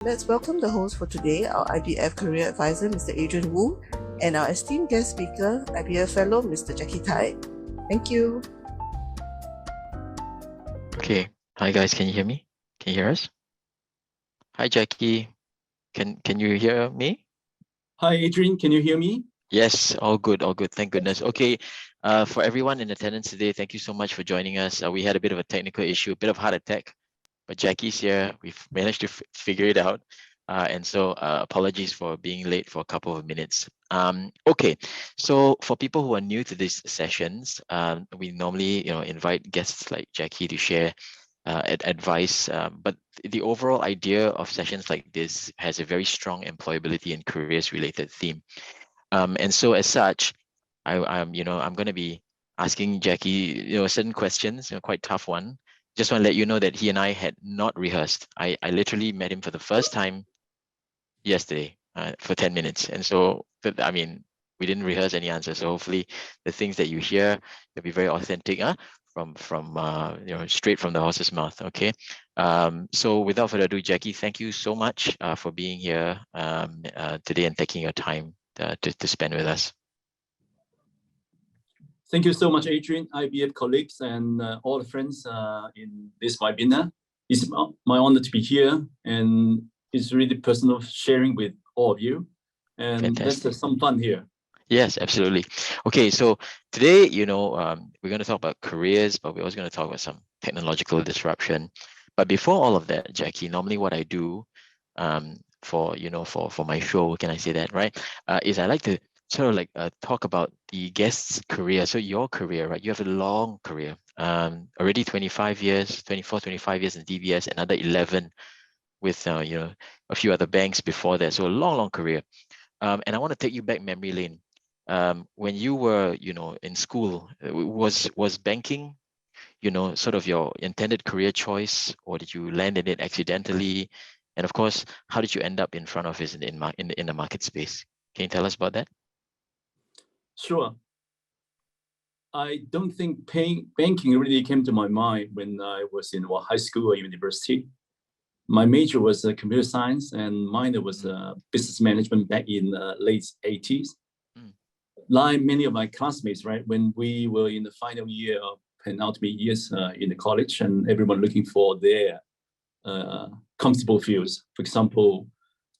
Let's welcome the host for today, our IBF Career Advisor, Mr. Adrian Wu, and our esteemed guest speaker, IBF Fellow, Mr. Jacky Tai. Thank you. Okay. Hi guys, can you hear me? Can you hear us? Hi Jacky. Can you hear me? Hi Adrian, can you hear me? Yes, all good, all good. Thank goodness. Okay. For everyone in attendance today, thank you so much for joining us. We had a bit of a technical issue, a bit of heart attack, but Jacky's here. We've managed to figure it out. And so apologies for being late for a couple of minutes. Okay, so for people who are new to these sessions, we normally invite guests like Jacky to share advice, but the overall idea of sessions like this has a very strong employability and careers related theme. And so as such, I'm going to be asking Jacky, certain questions, quite tough one. Just want to let you know that he and I had not rehearsed. I literally met him for the first time yesterday for 10 minutes. And so, I mean, we didn't rehearse any answers. So hopefully the things that you hear will be very authentic from straight from the horse's mouth. Okay. So without further ado, Jacky, thank you so much for being here today and taking your time to spend with us. Thank you so much, Adrian, IBF colleagues, and all the friends in this webinar. It's my honor to be here, and it's really personal sharing with all of you. And Fantastic. let's have some fun here. Yes, absolutely. Okay, so today, we're going to talk about careers, but we're also going to talk about some technological disruption. But before all of that, Jacky, normally what I do for my show, can I say that, right? Is I like to sort of like talk about the guest's career. So your career, right? You have a long career, already 25 years in DBS, another 11 with, a few other banks before that. So a long career. And I want to take you back memory lane. When you were, in school, was banking, sort of your intended career choice, or did you land in it accidentally? And of course, how did you end up in front of it in the market space? Can you tell us about that? Sure. I don't think banking really came to my mind when I was in high school or university. My major was computer science, and minor was business management back in the late 80s. Like many of my classmates, right, when we were in the final year of penultimate years in the college, and everyone looking for their comfortable fields. For example,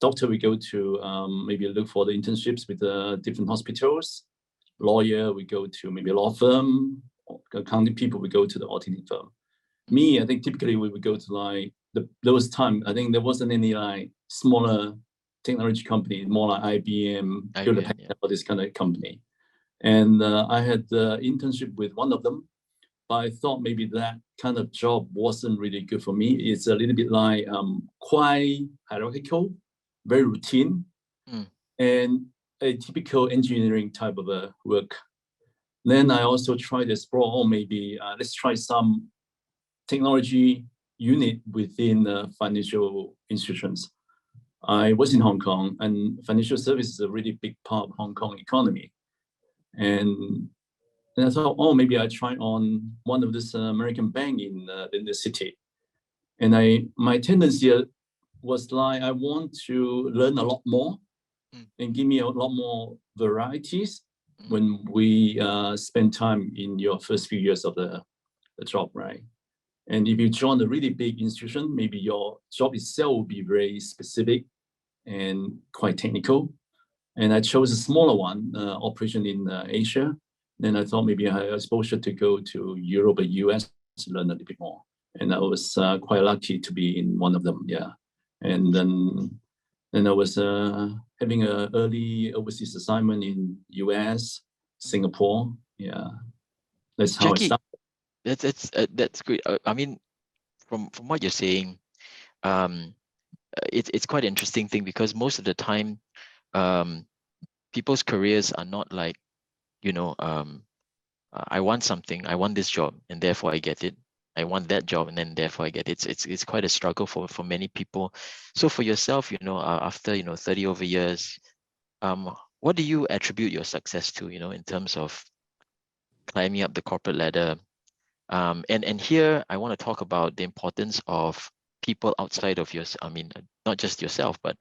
doctor, we go to maybe look for the internships with different hospitals. Lawyer, we go to maybe a law firm. Accounting people, we go to the auditing firm. Me, I think typically we would go to like those time. I think there wasn't any like smaller technology company, more like IBM, Hewlett-Packard, or this kind of company. And I had the internship with one of them, but I thought maybe that kind of job wasn't really good for me. It's a little bit like quite hierarchical, very routine, and a typical engineering type of work. Then I also tried to explore, maybe let's try some technology unit within financial institutions. I was in Hong Kong, and financial services is a really big part of Hong Kong economy. And I thought, oh, maybe I try on one of this American bank in the city. And my tendency was like, I want to learn a lot more and give me a lot more varieties when we spend time in your first few years of the job, right? And if you join a really big institution, maybe your job itself will be very specific and quite technical. And I chose a smaller one, operation in Asia. Then I thought maybe I had exposure to go to Europe or US to learn a little bit more. And I was quite lucky to be in one of them, yeah. And then I was having an early overseas assignment in US, Singapore, yeah. That's how Jacky, I started. that's great. I mean, from what you're saying, it's quite an interesting thing, because most of the time, people's careers are not like, I want something, I want this job, and therefore I get it. I want that job, and then therefore I get it. It's quite a struggle for many people. So for yourself, after 30 over years, what do you attribute your success to? In terms of climbing up the corporate ladder. And here I want to talk about the importance of people outside of yours. I mean, not just yourself, but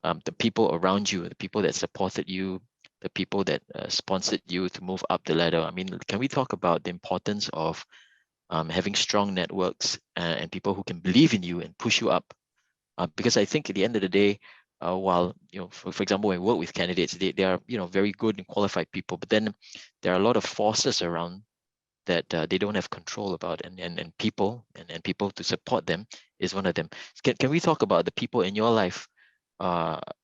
the people around you, the people that supported you, the people that sponsored you to move up the ladder. I mean, can we talk about the importance of having strong networks and people who can believe in you and push you up? Because I think at the end of the day, while, you know, for example, when we work with candidates, they are, you know, very good and qualified people, but then there are a lot of forces around that they don't have control about, and people and people to support them is one of them. Can we talk about the people in your life,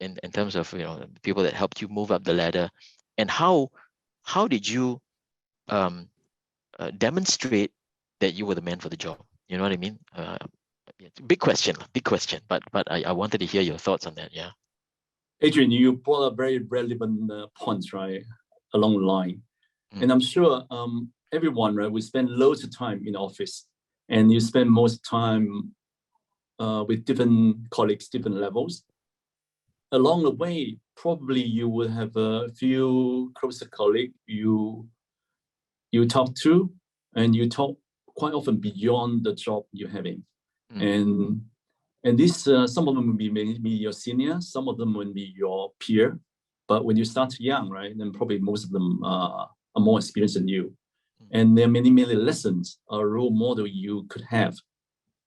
in terms of, you know, the people that helped you move up the ladder, and how did you demonstrate that you were the man for the job? You know what I mean? Big question, but I wanted to hear your thoughts on that. Yeah. Adrian, you brought up very relevant points, right, along the line. And I'm sure everyone, right, we spend loads of time in office, and you spend most time with different colleagues, different levels. Along the way, probably you will have a few closer colleagues you talk to, and you talk quite often beyond the job you're having. And this, some of them will be maybe your senior, some of them will be your peer. But when you start young, right, then probably most of them are more experienced than you. And there are many, many lessons, a role model you could have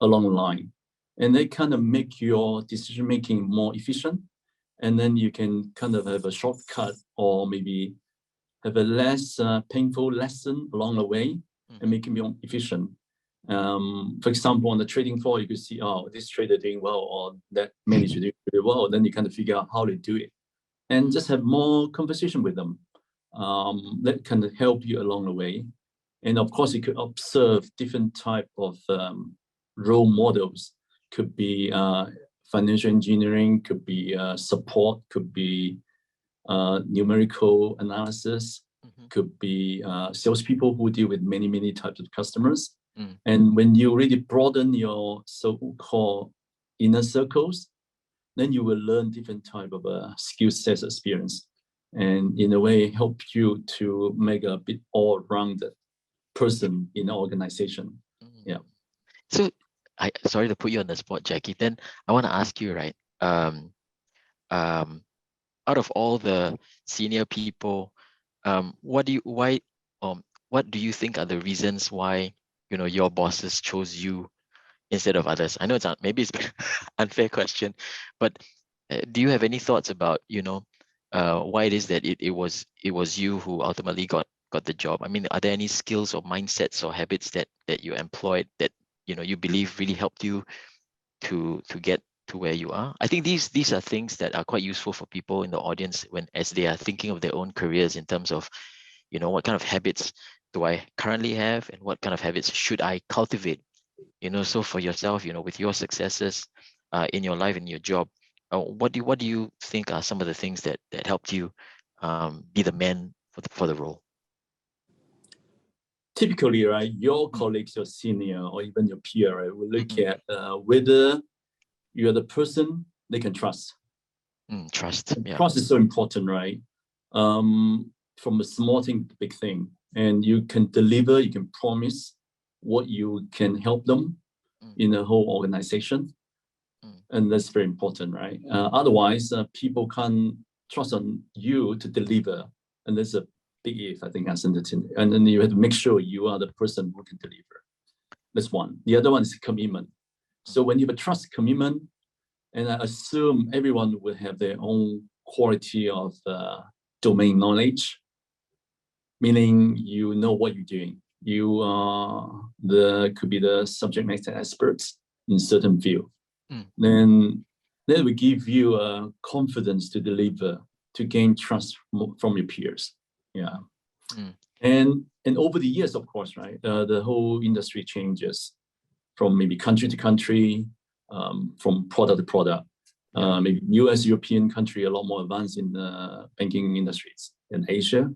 along the line. And they kind of make your decision-making more efficient. And then you can kind of have a shortcut, or maybe have a less painful lesson along the way, and make it more efficient. For example, on the trading floor, you could see, oh, this trader doing well, or that manager doing really well. Then you kind of figure out how they do it, and just have more conversation with them. That can help you along the way. And of course, you could observe different type of role models. Could be financial engineering, could be support, could be numerical analysis, could be salespeople who deal with many, many types of customers. And when you really broaden your so-called inner circles, then you will learn different type of skill sets, experience, and in a way help you to make a bit all-rounded person in the organization. Yeah. So, sorry to put you on the spot, Jacky. Then I want to ask you, right? Out of all the senior people, what do you think are the reasons why, you know, your bosses chose you instead of others? I know maybe it's an unfair question, but do you have any thoughts about, you know, why it is that it was you who ultimately got the job? I mean, are there any skills or mindsets or habits that you employed that, you know, you believe really helped you to get to where you are? I think these are things that are quite useful for people in the audience as they are thinking of their own careers, in terms of, you know, what kind of habits do I currently have, and what kind of habits should I cultivate? You know, so for yourself, you know, with your successes in your life and your job, what do you think are some of the things that helped you be the man for the role? Typically, right, your colleagues, your senior, or even your peer, right, will look at whether you're the person they can trust. Trust. And yeah. trust is so important, right? From a small thing to big thing, and you can deliver, you can promise what you can help them in the whole organization, and that's very important, right? Otherwise, people can't trust on you to deliver, and that's a big if, I think, and then you have to make sure you are the person who can deliver. That's one. The other one is commitment. So when you have a trust, commitment, and I assume everyone will have their own quality of domain knowledge, meaning you know what you're doing. You could be the subject matter experts in certain field. Then that will give you confidence to deliver, to gain trust from your peers. Yeah. And over the years, of course, right, the whole industry changes from maybe country to country, from product to product. Maybe US, European country a lot more advanced in the banking industries than Asia.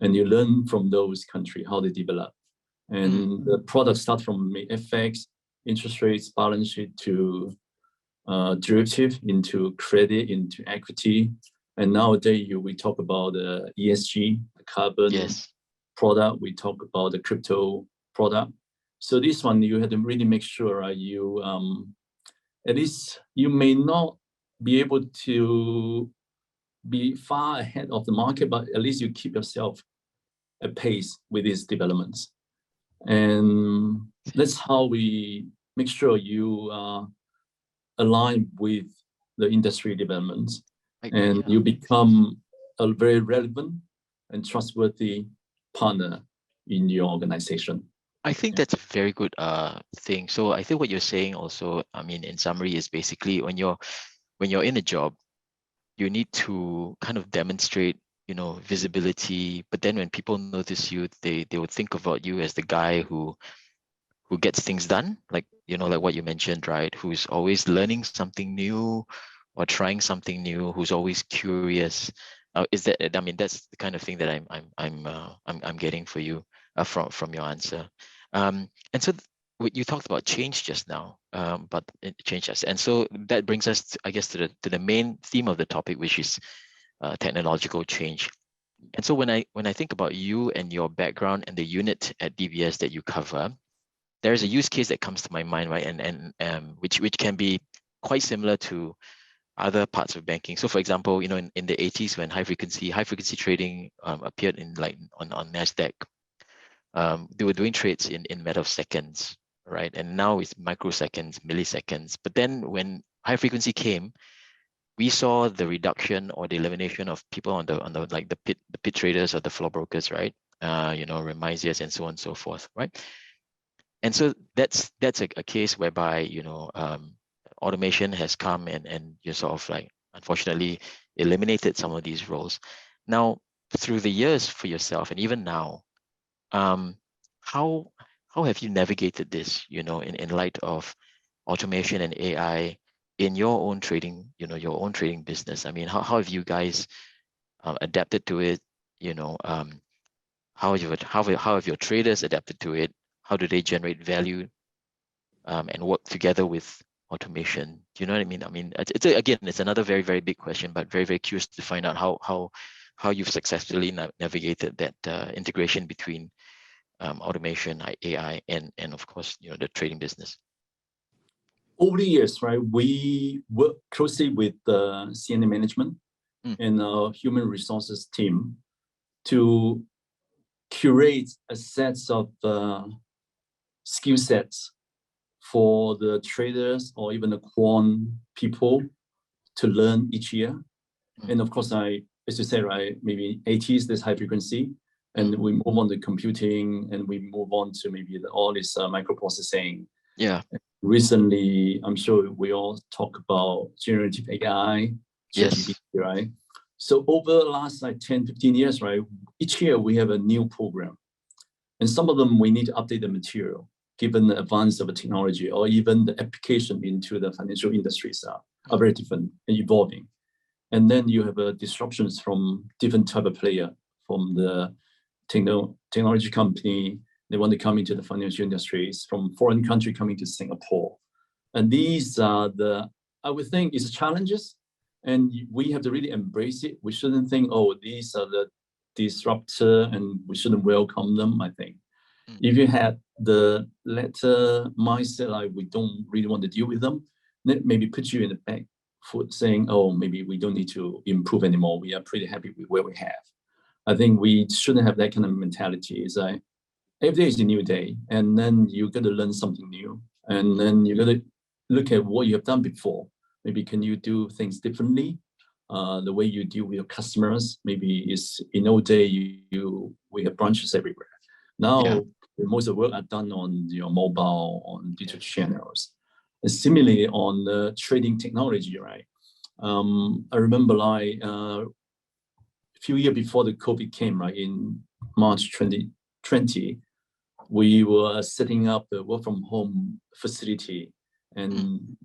And you learn from those countries how they develop. And the products start from FX, interest rates, balance sheet, to derivative, into credit, into equity. And nowadays we talk about the ESG, the carbon product. We talk about the crypto product. So this one, you have to really make sure you at least you may not be able to be far ahead of the market, but at least you keep yourself at pace with these developments. And that's how we make sure you align with the industry developments, and you become a very relevant and trustworthy partner in your organization. I think that's a very good thing. So I think what you're saying also, I mean, in summary, is basically when you're in a job, you need to kind of demonstrate, you know, visibility. But then when people notice you, they would think about you as the guy who gets things done, like, you know, like what you mentioned, right? Who's always learning something new or trying something new, who's always curious. Is that, I mean, that's the kind of thing that I'm getting for you from your answer. And so you talked about change just now, but it changed us. And so that brings us, I guess, to the main theme of the topic, which is technological change. And so when I think about you and your background and the unit at DBS that you cover, there's a use case that comes to my mind, right? And which can be quite similar to other parts of banking. So for example, you know, in the 80s when high frequency trading appeared in like on NASDAQ, they were doing trades in matter of seconds, right? And now it's microseconds, milliseconds. But then when high frequency came, we saw the reduction or the elimination of people on the like the pit traders or the floor brokers, right? You know, remisiers and so on and so forth, right? And so that's a case whereby, you know, automation has come and you sort of like, unfortunately, eliminated some of these roles. Now, through the years for yourself, and even now, how have you navigated this, you know, in light of automation and AI in your own trading, you know, your own trading business? I mean, how have you guys adapted to it? You know, how have your traders adapted to it? How do they generate value and work together with automation? Do you know what I mean? I mean, again, it's another very, very big question, but very, very curious to find out how you've successfully navigated that integration between automation, AI, and of course, you know, the trading business. Over the years, right, we work closely with the CNA management and our human resources team to curate a set of skill sets for the traders or even the quant people to learn each year. And of course, as you say, right, maybe 80s, there's high frequency, and we move on to computing, and we move on to maybe all this microprocessing. Yeah. Recently, I'm sure we all talk about generative AI, yes, right? So over the last like 10, 15 years, right, each year we have a new program. And some of them we need to update the material, given the advance of the technology, or even the application into the financial industries are very different and evolving. And then you have disruptions from different type of player, from the technology company, they want to come into the financial industries, from foreign country coming to Singapore. And these are I would think, is challenges, and we have to really embrace it. We shouldn't think, oh, these are the disruptor and we shouldn't welcome them, I think. If you had the latter mindset, like we don't really want to deal with them, then maybe put you in the back foot saying, oh, maybe we don't need to improve anymore. We are pretty happy with where we have. I think we shouldn't have that kind of mentality. It's like, every day is a new day, and then you got to learn something new. And then you got to look at what you have done before. Maybe can you do things differently? The way you deal with your customers, maybe is in old day, we have branches everywhere. Now, most of the work are done on your mobile, on digital channels. And similarly, on the trading technology, right? I remember like a few years before the COVID came, right, in March 2020, we were setting up the work from home facility. And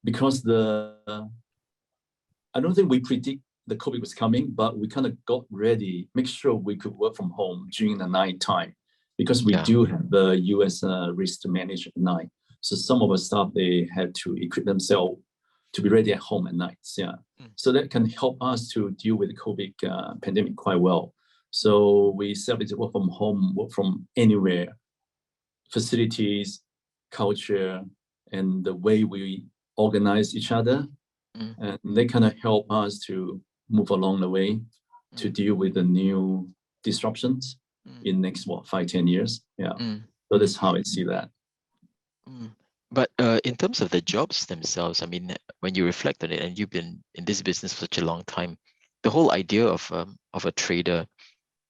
because I don't think we predict the COVID was coming, but we kind of got ready, make sure we could work from home during the night time, because we do have the US risk to manage at night. So some of our staff, they had to equip themselves to be ready at home at night. So that can help us to deal with the COVID pandemic quite well. So we set up to work from home, work from anywhere, facilities, culture, and the way we organize each other, and they kind of help us to move along the way to deal with the new disruptions in next 5-10 years. Yeah. So that's how I see that. But in terms of the jobs themselves, I mean, when you reflect on it, and you've been in this business for such a long time, the whole idea of a trader,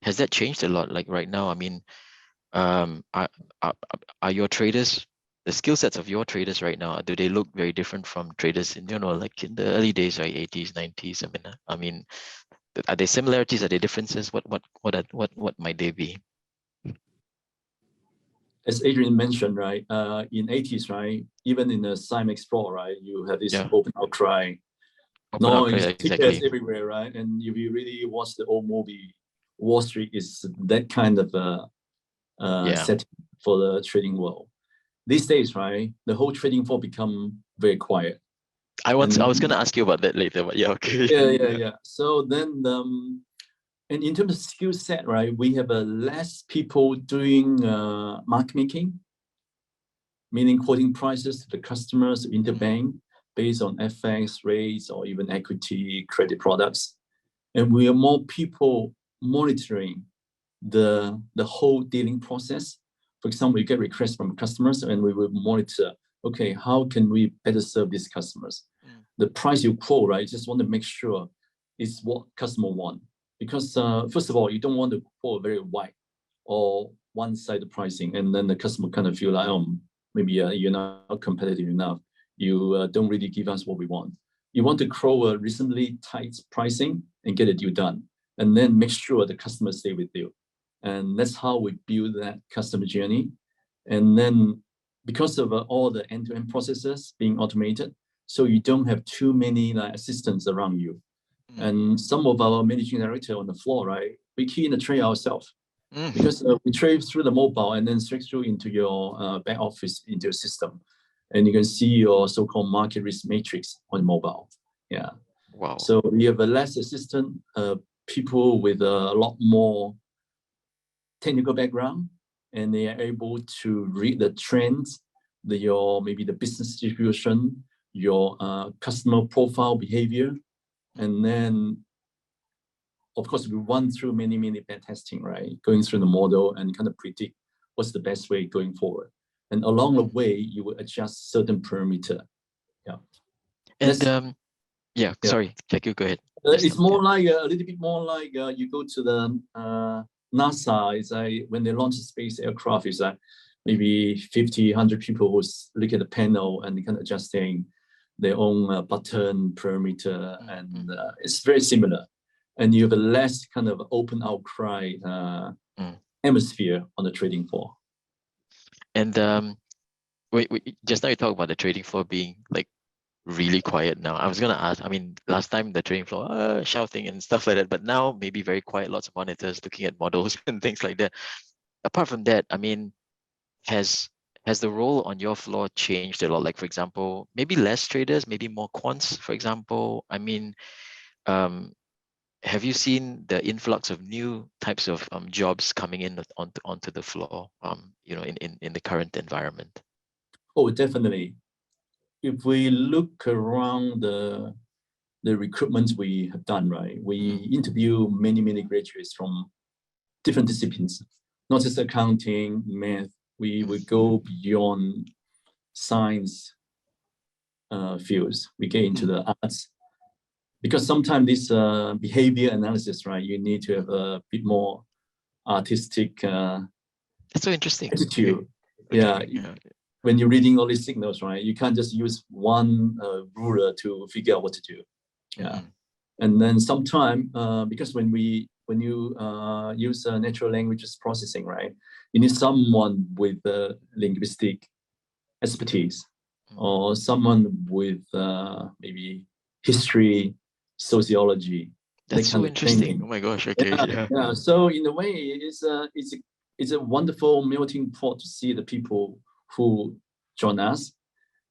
has that changed a lot? Like right now, I mean, are your traders, the skill sets of your traders right now, do they look very different from traders in, like in the early days, right, 80s, 90s? I mean, are there similarities? Are there differences? What might they be? As Adrian mentioned, right, in 80s, right, even in the Sime Explorer, right, you had this open outcry, noise, tickets everywhere, right? And if you really watch the old movie, Wall Street is that kind of setting for the trading world. These days, right, the whole trading floor become very quiet. I was going to ask you about that later, but yeah, okay. Yeah. So then, and in terms of skill set, right, we have less people doing market making, meaning quoting prices to the customers, interbank, based on FX rates or even equity credit products. And we are more people monitoring the whole dealing process. For example, you get requests from customers and we will monitor, okay, how can we better serve these customers? The price you quote, right, just want to make sure it's what customer want. Because first of all, you don't want to quote very wide or one-sided pricing, and then the customer kind of feel like, maybe you're not competitive enough. You don't really give us what we want. You want to quote a reasonably tight pricing and get a deal done, and then make sure the customer stay with you. And that's how we build that customer journey. And then because of all the end-to-end processes being automated, so you don't have too many assistants around you. And some of our managing director on the floor, right, we key in the trade ourselves because we trade through the mobile and then straight through into your back office, into your system. And you can see your so-called market risk matrix on mobile. Yeah. Wow. So we have a less assistant, people with a lot more technical background, and they are able to read the trends, maybe the business distribution, your customer profile behavior. And then, of course, we run through many back testing, right? Going through the model and kind of predict what's the best way going forward. And along the way, you will adjust certain parameter. Yeah. And sorry, Jacky, go ahead. It's more like a little bit more like you go to the NASA. It's like when they launch a space aircraft, it's like maybe 50, 100 people who look at the panel and kind of adjusting their own button parameter, and it's very similar. And you have a less kind of open outcry atmosphere on the trading floor. And wait, just now you talk about the trading floor being like really quiet now. I was gonna ask, I mean, last time the trading floor shouting and stuff like that, but now maybe very quiet, lots of monitors looking at models and things like that. Apart from that, I mean, has the role on your floor changed a lot? Like, for example, maybe less traders, maybe more quants, for example. I mean, have you seen the influx of new types of jobs coming in onto the floor, in the current environment? Oh, definitely. If we look around the recruitments we have done, right, we interview many graduates from different disciplines, not just accounting, math. We would go beyond science fields. We get into the arts, because sometimes this behavior analysis, right, you need to have a bit more artistic That's so interesting. attitude. Okay. Yeah. When you're reading all these signals, right, you can't just use one ruler to figure out what to do. Yeah. And then sometimes, because when you use natural languages processing, right, you need someone with linguistic expertise, or someone with maybe history, sociology. That's so interesting. Oh my gosh. Okay. Yeah. So in a way, it's a wonderful melting pot to see the people who join us.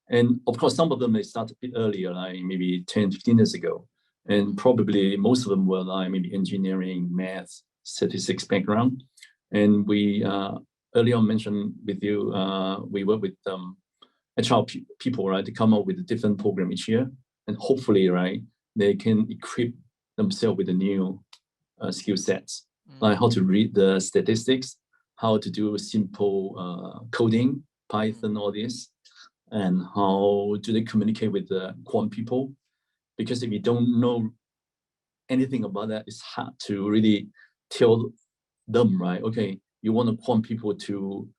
And of course, some of them, they start a bit earlier, like maybe 10, 15 years ago. And probably most of them were like maybe engineering, math, statistics background. And we earlier on mentioned with you, we work with HR people, right, to come up with a different program each year, and hopefully, right, they can equip themselves with the new skill sets, like how to read the statistics, how to do simple coding, Python, all this, and how do they communicate with the quant people? Because if you don't know anything about that, it's hard to really tell them, right? Okay, you want the quant people to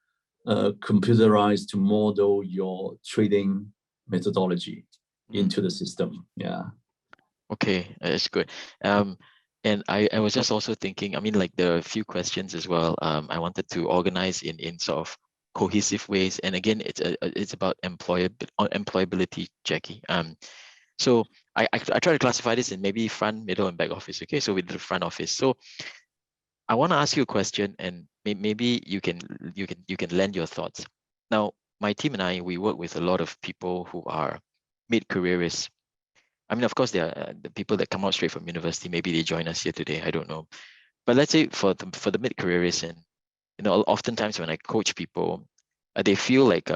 computerize, to model your trading methodology into the system. Yeah. Okay, that's good. And I was just also thinking, I mean, like there are a few questions as well. I wanted to organize in sort of cohesive ways. And again, it's about employability, Jackie. So I try to classify this in maybe front, middle, and back office. Okay, so with the front office. So I want to ask you a question, and maybe you can lend your thoughts. Now, my team and I, we work with a lot of people who are mid-careerists. I mean, of course, there are the people that come out straight from university. Maybe they join us here today. I don't know. But let's say for the mid-careerists, and oftentimes when I coach people, they feel like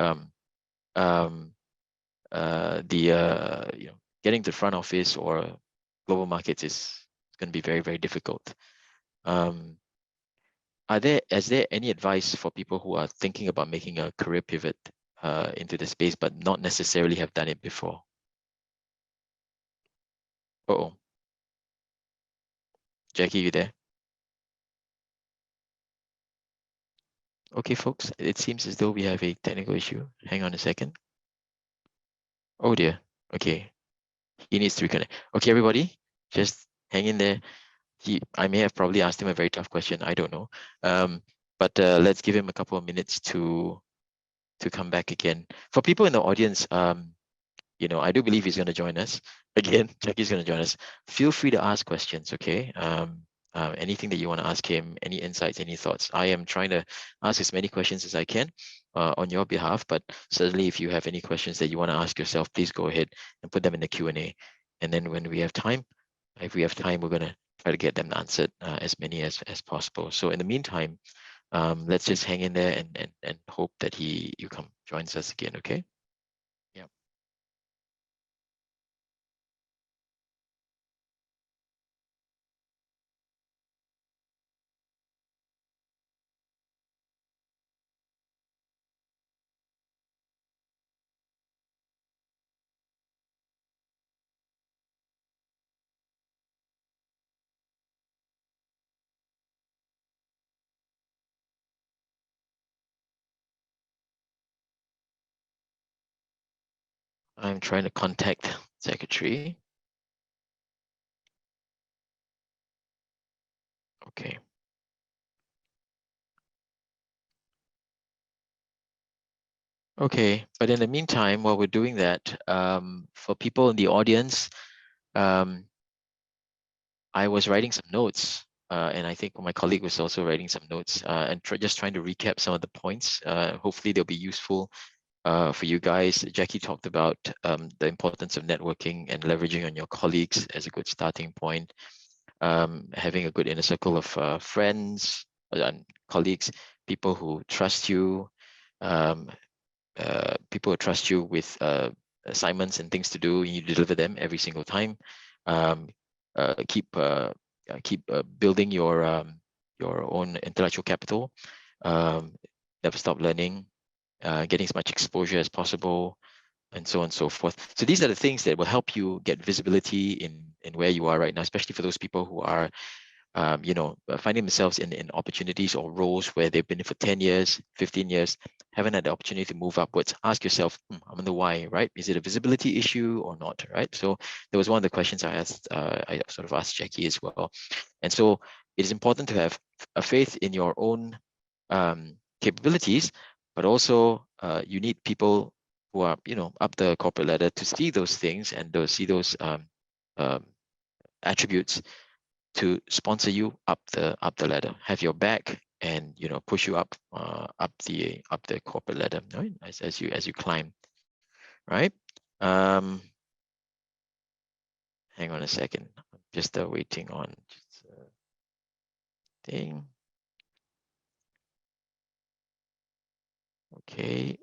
getting to front office or global markets is going to be very, very difficult. Is there any advice for people who are thinking about making a career pivot into the space, but not necessarily have done it before? Uh-oh. Jackie, you there? Okay, folks, it seems as though we have a technical issue. Hang on a second. Oh dear. Okay. He needs to reconnect. Okay, everybody, just hang in there. I may have probably asked him a very tough question. I don't know. But let's give him a couple of minutes to come back again. For people in the audience, I do believe he's going to join us again. Jackie's going to join us. Feel free to ask questions, okay? Anything that you want to ask him, any insights, any thoughts. I am trying to ask as many questions as I can on your behalf, but certainly if you have any questions that you want to ask yourself, please go ahead and put them in the Q&A. And then when we have time, if we have time, we're going to try to get them answered, as many as possible. So in the meantime, let's just hang in there and hope that you joins us again, okay? Yeah. I'm trying to contact secretary. Okay. Okay, but in the meantime, while we're doing that, for people in the audience, I was writing some notes, and I think my colleague was also writing some notes, and just trying to recap some of the points. Hopefully they'll be useful for you guys. Jackie talked about the importance of networking and leveraging on your colleagues as a good starting point. Having a good inner circle of friends and colleagues, people who trust you, people who trust you with assignments and things to do, you deliver them every single time. Keep building your own intellectual capital. Never stop learning, getting as much exposure as possible, and so on and so forth. So these are the things that will help you get visibility in where you are right now, especially for those people who are finding themselves in opportunities or roles where they've been for 10 years, 15 years, haven't had the opportunity to move upwards. Ask yourself, I wonder why, right? Is it a visibility issue or not, right? So there was one of the questions I asked, I sort of asked Jackie as well. And so it is important to have a faith in your own capabilities, but also you need people who are, up the corporate ladder to see those things and see those attributes to sponsor you up the ladder, have your back, and push you up the corporate ladder, right? As you climb, right? Hang on a second, I'm just waiting on just a thing. Okay.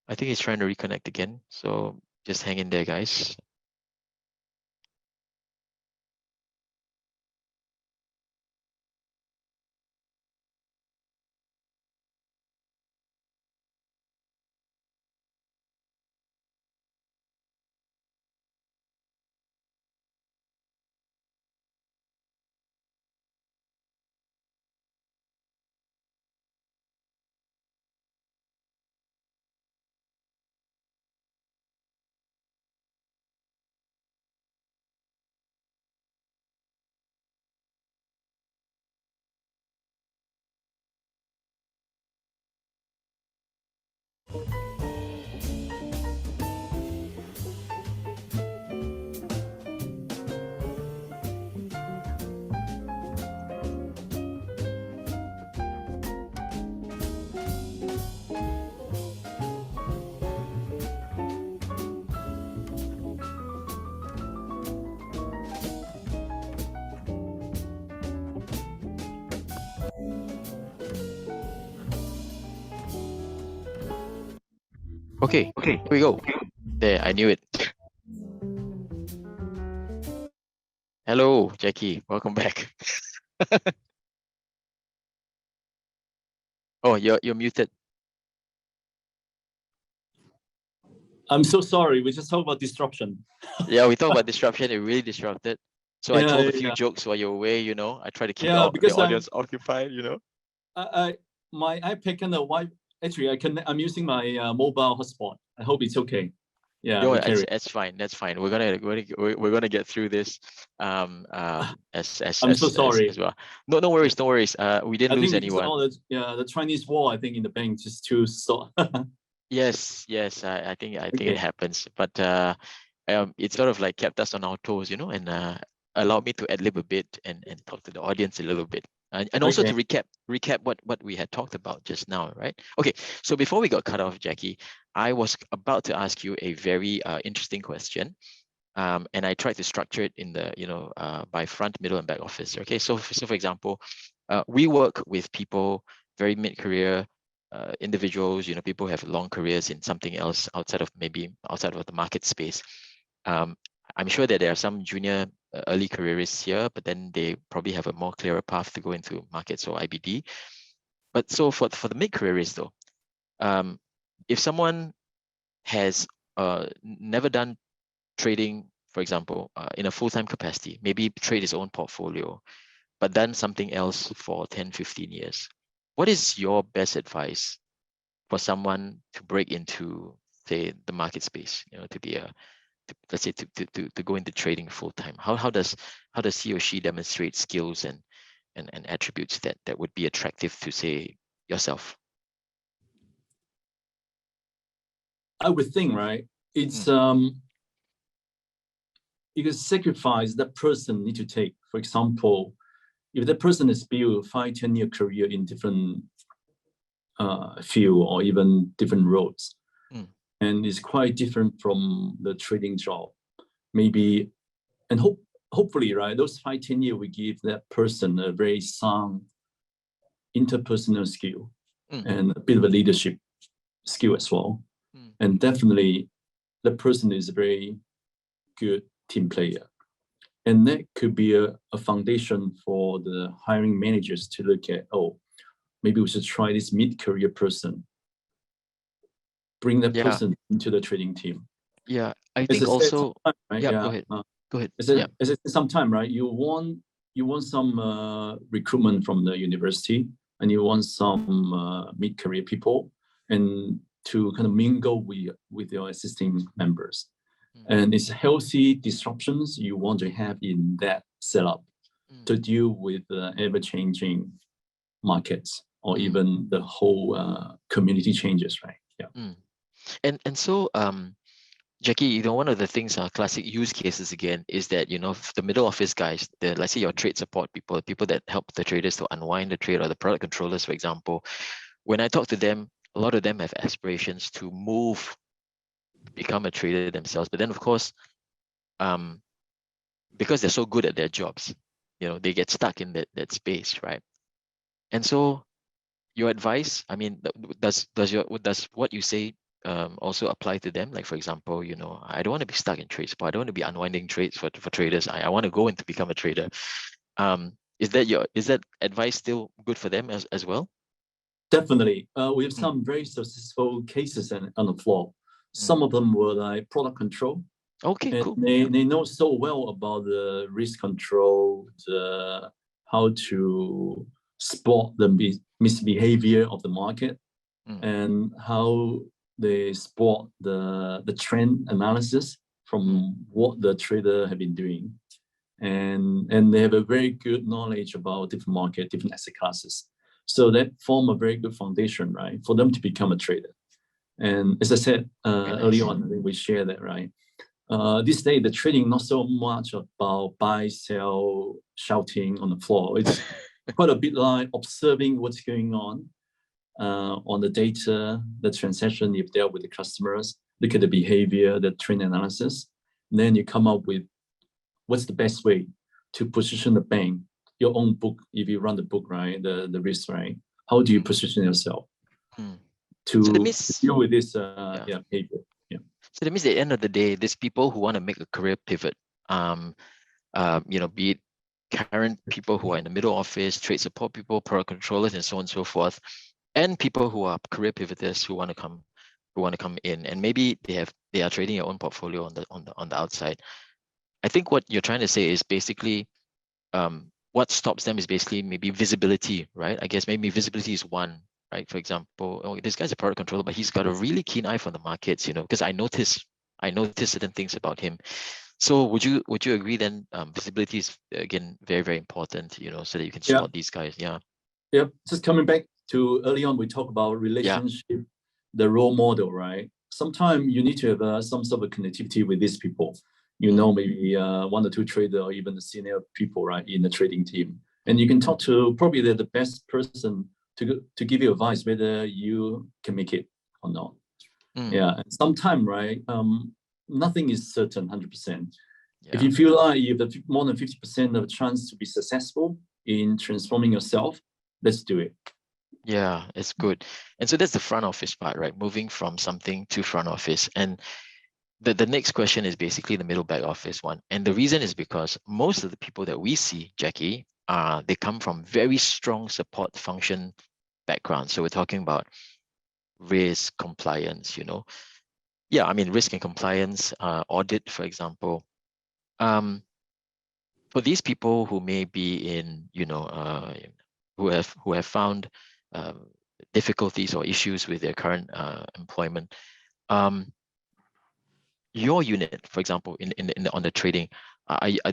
I think he's trying to reconnect again. So just hang in there, guys. Okay, here we go. There, I knew it. Hello, Jacky. Welcome back. Oh, you're muted. I'm so sorry. We just talked about disruption. Yeah, we talked about disruption. It really disrupted. So I Yeah, told a yeah, few yeah. jokes while you were away, you know. I try to keep Yeah, the because audience occupied, you know. my iPad kind of wipe. Actually, I'm using my mobile hotspot. I hope it's okay. Yeah, No, we carry. it's fine. That's fine. We're gonna get through this I'm so sorry. as well. No worries, no worries. We didn't I lose think because anyone. all the Chinese wall, I think in the bank just too so. Yes, I think Okay. it happens, but it sort of like kept us on our toes, you know, and allowed me to ad-lib a bit and talk to the audience a little bit, and also to recap what we had talked about just now, right? Okay, so before we got cut off, Jacky, I was about to ask you a very interesting question, and I tried to structure it in the by front, middle, and back office. Okay, so for example, we work with people very mid-career. Individuals, you know, people who have long careers in something else outside of the market space. I'm sure that there are some junior early careerists here, but then they probably have a more clearer path to go into markets or IBD. But so for the mid-careerists though, if someone has never done trading, for example, in a full-time capacity, maybe trade his own portfolio, but done something else for 10, 15 years, what is your best advice for someone to break into, say, the market space, you know, to be let's say to go into trading full time? How does he or she demonstrate skills and attributes that would be attractive to, say, yourself? I would think, right? It's you can sacrifice that person need to take. For example, if that person has built 5-10 year career in different field or even different roles, and it's quite different from the trading job, maybe, and hopefully, right, those 5-10 years we give that person a very sound interpersonal skill and a bit of a leadership skill as well. And definitely the person is a very good team player. And that could be a foundation for the hiring managers to look at, oh, maybe we should try this mid-career person, bring that person into the trading team. Yeah, I think also, right? Go ahead. Go ahead. As I said, sometime, right? You want some recruitment from the university, and you want some mid-career people, and to kind of mingle with your existing members. And it's healthy disruptions you want to have in that setup to deal with ever-changing markets or even the whole community changes, right? Yeah. And so, Jacky, you know, one of the things, classic use cases again, is that, you know, the middle office guys, let's say your trade support people that help the traders to unwind the trade, or the product controllers, for example. When I talk to them, a lot of them have aspirations to move, become a trader themselves. But then, of course, because they're so good at their jobs, you know, they get stuck in that space, right? And so, your advice, I mean, does what you say also apply to them? Like, for example, you know, I don't want to be stuck in trades, but I don't want to be unwinding trades for traders. I want to go in to become a trader. Is that advice still good for them as well? Definitely. We have some very successful cases on the floor. Some of them were like product control. Okay, and cool. they know so well about the risk control, how to spot the misbehavior of the market, and how they spot the trend analysis from what the trader have been doing. And they have a very good knowledge about different market, different asset classes. So that form a very good foundation, right, for them to become a trader. And as I said earlier on, I think we share that, right? This day, the trading not so much about buy, sell, shouting on the floor. It's quite a bit like observing what's going on the data, the transaction you've dealt with the customers, look at the behavior, the trend analysis. And then you come up with what's the best way to position the bank, your own book, if you run the book, right, the risk, right? How do you position yourself to deal with this behavior? So that means at the end of the day, these people who want to make a career pivot, you know, be it current people who are in the middle office, trade support people, product controllers, and so on and so forth, and people who are career pivoters who want to come in, and maybe they are trading your own portfolio on the outside. I think what you're trying to say is basically, what stops them is basically maybe visibility, right? I guess maybe visibility is one. Right? For example, oh, this guy's a product controller, but he's got a really keen eye for the markets, you know, because I notice certain things about him. So would you agree then visibility is again very, very important, you know, so that you can spot these guys? Yeah. Yep. Just coming back to early on, we talk about relationship, the role model, right? Sometimes you need to have some sort of connectivity with these people. You know, maybe one or two traders or even the senior people, right, in the trading team. And you can talk to probably they're the best person to give you advice whether you can make it or not. Yeah, and sometimes, right, nothing is certain 100%. If you feel like you have more than 50% of a chance to be successful in transforming yourself, let's do it. Yeah, it's good. And so that's the front office part, right? Moving from something to front office. And the next question is basically the middle back office one. And the reason is because most of the people that we see, Jacky, they come from very strong support function backgrounds. So we're talking about risk, compliance, you know. Yeah, I mean, risk and compliance, audit, for example. For these people who may be in, you know, who have found difficulties or issues with their current employment, your unit, for example, on the trading,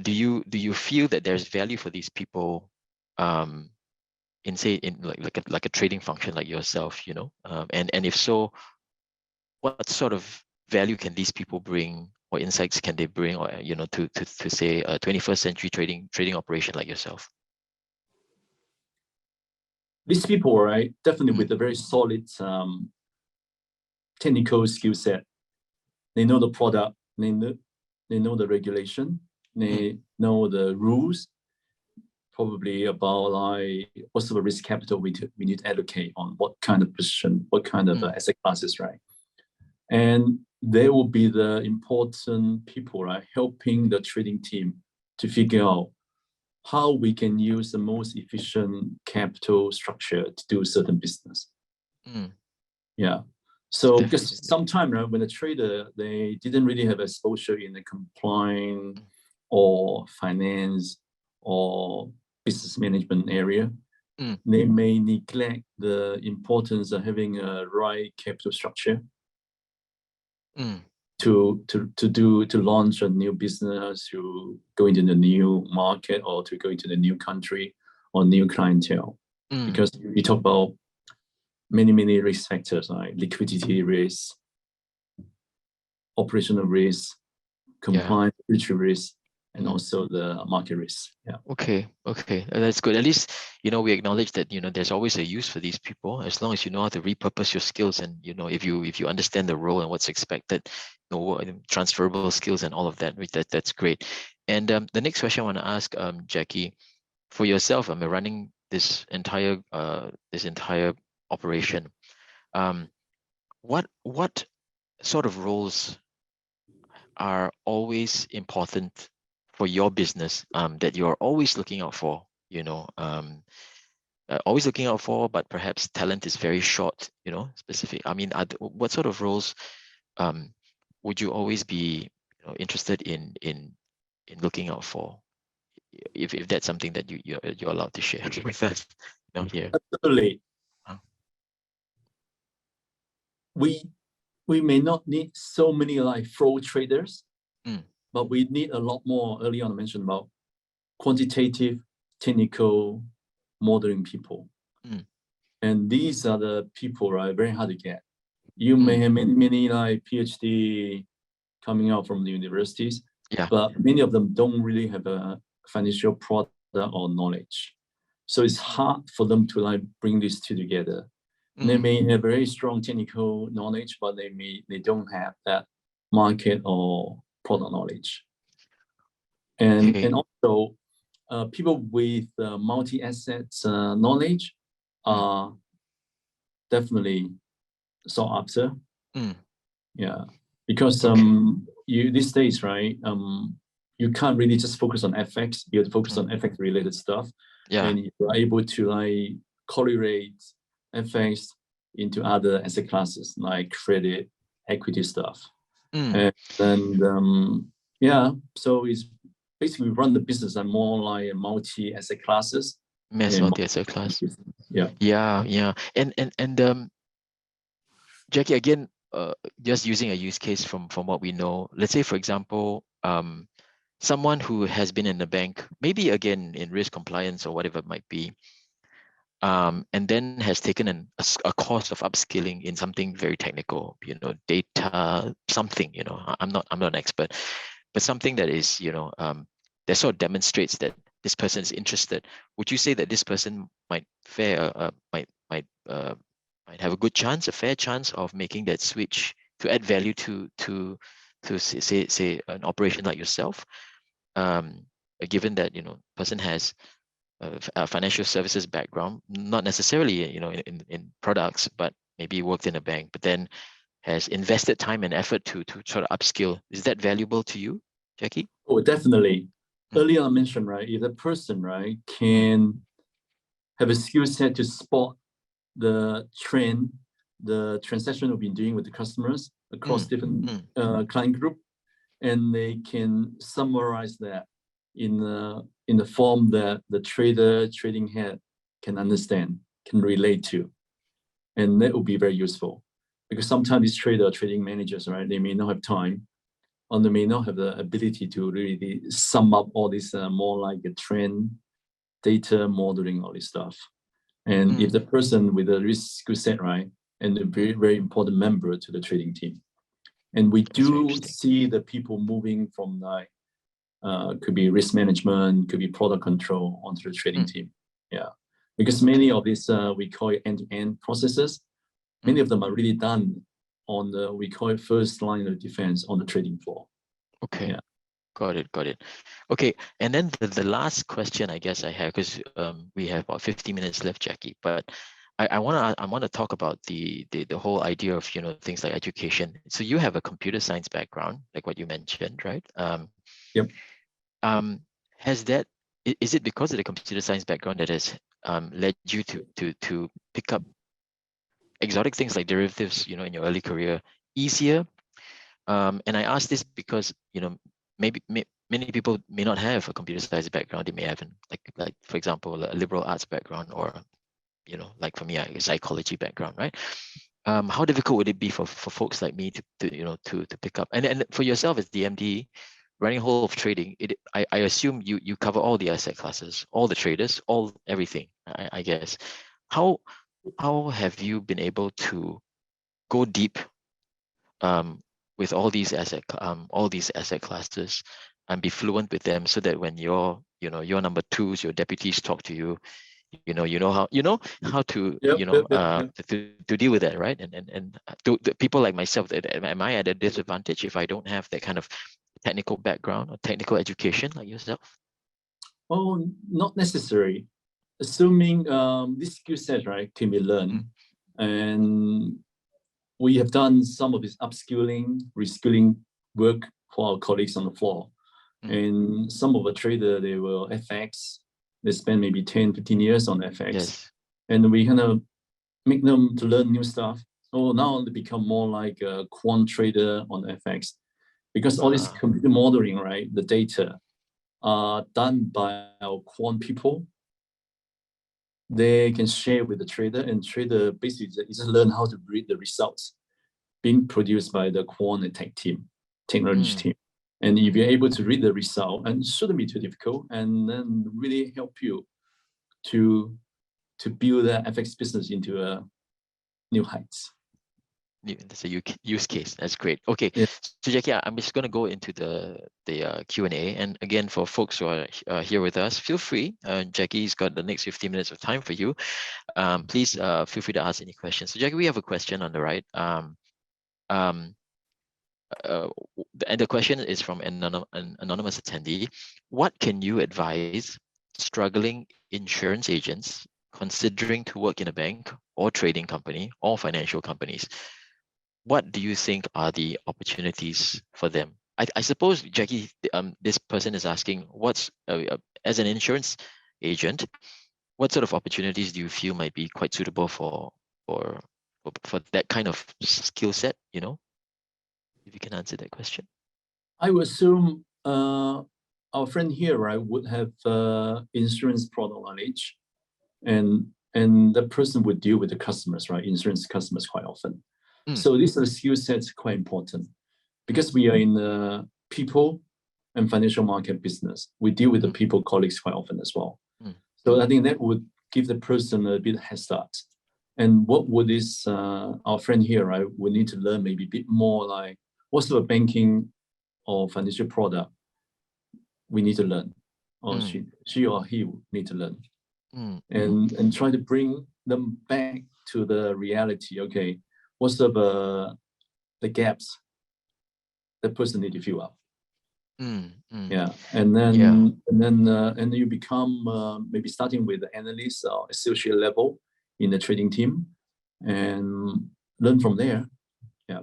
do you feel that there's value for these people, in say in like a trading function like yourself, you know, and if so, what sort of value can these people bring, or insights can they bring, or you know, to say a 21st century trading operation like yourself? These people, right, definitely with a very solid technical skill set. They know the product, they know the regulation, they know the rules, probably about like what sort of risk capital we need to allocate on what kind of position, what kind of asset classes, right? And they will be the important people, right, helping the trading team to figure out how we can use the most efficient capital structure to do certain business. Yeah. So because sometimes, right, when a trader, they didn't really have exposure in the compliance or finance or business management area, they may neglect the importance of having a right capital structure to launch a new business, to go into the new market, or to go into the new country or new clientele. Because we talk about many risk factors, like liquidity risk, operational risk, compliance risk, and also the market risk. Yeah. Okay, that's good. At least, you know, we acknowledge that, you know, there's always a use for these people, as long as you know how to repurpose your skills, and you know, if you understand the role and what's expected, you know, transferable skills and all of that. That's great. And the next question I want to ask, Jacky, for yourself, I'm running this entire operation. What sort of roles are always important for your business, that you're always looking out for, always looking out for, but perhaps talent is very short, specific. I mean, what sort of roles would you always be interested in looking out for, if that's something that you're allowed to share with us here? Absolutely. Huh? We may not need so many like flow traders, but we need a lot more. Early on, I mentioned about quantitative, technical, modeling people. And these are the people, right? Very hard to get. You may have many like PhD coming out from the universities, but many of them don't really have a financial product or knowledge. So it's hard for them to like bring these two together. They may have very strong technical knowledge, but they don't have that market or product knowledge. And also people with multi-assets knowledge are definitely sought after. Yeah, because these days, right, you can't really just focus on FX. You have to focus on FX related stuff. And you're able to like correlate FX into other asset classes like credit, equity stuff. And so it's basically run the business and more like multi-asset classes. Multi-asset class. Yeah. And Jacky, again, just using a use case from what we know, let's say, for example, someone who has been in the bank, maybe again in risk compliance or whatever it might be, and then has taken a course of upskilling in something very technical, data, something, I'm not an expert, but something that is, that sort of demonstrates that this person is interested. Would you say that this person might have a good chance, a fair chance of making that switch to add value to say an operation like yourself, given that person has a financial services background, not necessarily in products, but maybe worked in a bank, but then has invested time and effort to sort of upskill? Is that valuable to you, Jacky? Oh, definitely. Earlier I mentioned, right, if the person, right, can have a skill set to spot the trend, the transaction we've been doing with the customers across different client group, and they can summarize that in the form that the trading head can understand, can relate to, and that will be very useful. Because sometimes these trading managers, right, they may not have time, or they may not have the ability to really sum up all this more like a trend, data modeling, all this stuff. And if the person with a risk skill set, right, and a very, very important member to the trading team. And we do see the people moving from like, could be risk management, could be product control onto the trading team. Yeah, because many of these, we call it end-to-end processes. Many of them are really done on the, we call it first line of defense on the trading floor. Okay. Yeah. Got it. Okay, and then the last question I guess I have, because we have about 50 minutes left, Jacky, but I want to talk about the whole idea of things like education. So you have a computer science background, like what you mentioned, right? Yep. Is it because of the computer science background that has led you to pick up exotic things like derivatives, in your early career easier? And I ask this because maybe many people may not have a computer science background. They may have like for example a liberal arts background, or like for me a psychology background, right? How difficult would it be for folks like me to pick up, and for yourself as the MD running a whole of trading? I assume you cover all the asset classes, all the traders, everything. I guess how have you been able to go deep with all these asset classes and be fluent with them, so that when your number twos, your deputies talk to you, you know how to to deal with that, right? And to people like myself, am I at a disadvantage if I don't have that kind of technical background or technical education like yourself? Oh, not necessary. Assuming this skill set, right, can be learned, and we have done some of this upskilling, reskilling work for our colleagues on the floor. And some of the trader, they will FX, they spend maybe 10, 15 years on FX. Yes. And we kind of make them to learn new stuff. Oh, now they become more like a quant trader on FX. Because all this computer modeling, right, the data are done by our quant people. They can share with the trader, and trader basically just learn how to read the results being produced by the quant and tech team, technology team. And if you're able to read the result, and it shouldn't be too difficult, and then really help you to build the FX business into a new heights. That's a use case. That's great. Okay, Yeah. so Jacky, I'm just going to go into the Q&A. And again, for folks who are here with us, feel free. Jacky's got the next 15 minutes of time for you. Please feel free to ask any questions. So Jacky, we have a question on the right. And the question is from an anonymous attendee. What can you advise struggling insurance agents considering to work in a bank or trading company or financial companies? What do you think are the opportunities for them? I suppose, Jacky, this person is asking, what's as an insurance agent, what sort of opportunities do you feel might be quite suitable for that kind of skill set? You know, if you can answer that question. I would assume our friend here, right, would have insurance product knowledge, and the person would deal with the customers, right, insurance customers quite often. So these are the skill sets quite important, because we are in the people and financial market business. We deal with the people colleagues quite often as well. So I think that would give the person a bit of head start. And what would this our friend here, right, would need to learn maybe a bit more, like what sort of banking or financial product we need to learn, or she or he need to learn, and try to bring them back to the reality. Okay, what's the gaps the person need to fill up? Yeah, and then you become maybe starting with the analyst or associate level in the trading team, and learn from there. Yeah.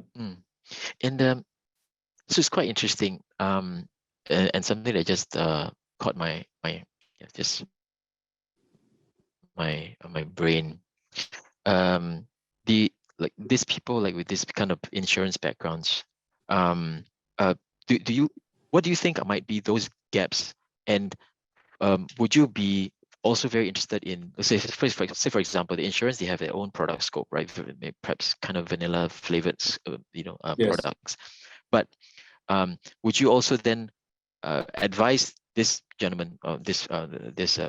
And so it's quite interesting, and something that just caught my brain. These people with this kind of insurance backgrounds, what do you think might be those gaps? And would you be also very interested in, say for example, the insurance, they have their own product scope, right? Perhaps kind of vanilla flavored products. But would you also then advise this gentleman, this